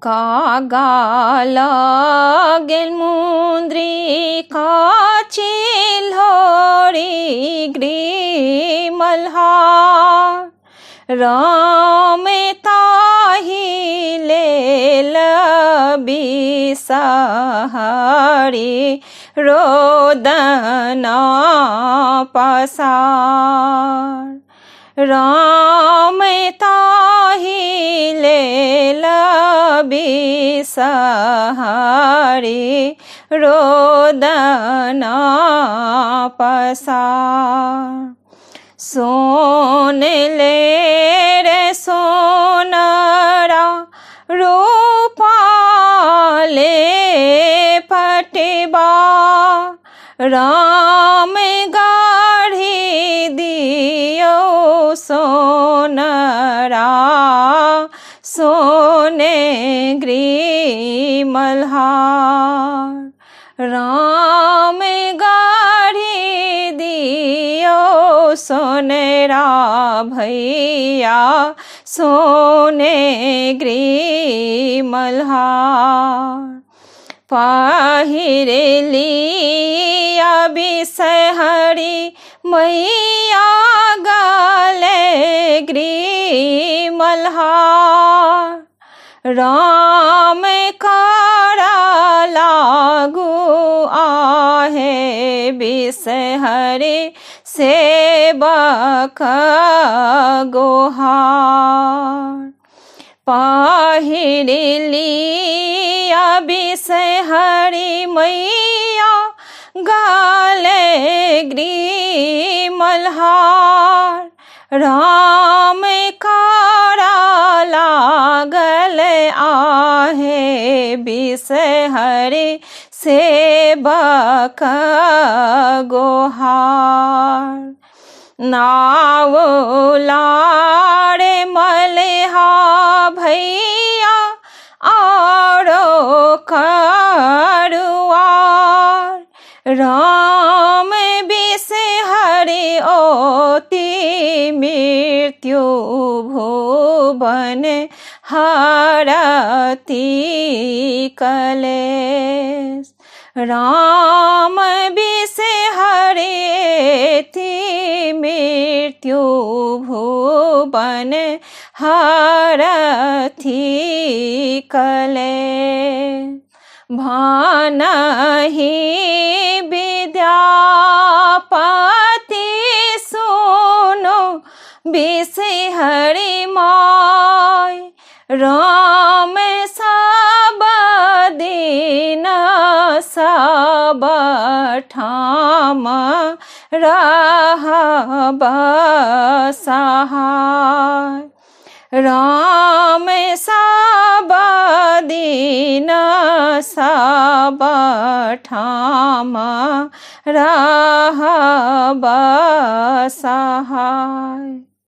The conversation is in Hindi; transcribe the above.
कागा लागेल मुंद्री काची लोरी ग्री मल्हार राम ताही लेल बिसहारी रोदना पसार राम ताही लेल बिसहारी रोदना पसार सोन ले रे सोनरा रूपा ले पटवा राम गाढ़ी दियो सोनरा सोने ग्री मल्हार राम गाढ़ी दियो सोनेरा भैया सोने ग्री मल्हार पहिरे लिया बिसहरी मैया गले ग्री मल्हार राम करा लागू आहे बिसहरी सेवक गोहार पहिर लिया बिसहरी मैया गाले ग्री मल्हार राम करा लागल आहे बिसहरी सेवक गोहार नाव लाड़े मल्हा भैया आरो करुआर राम बिसहरी ओति मृत्यु भुवन हरती कलेश राम बिसहरी मृत्यु भुवन हरती कलेश भानहि विद्यापति सुनो बिसहरी माय राम सब दिन सब ठाम रहब सहाय राम सब दिन सब ठाम रहब सहाय।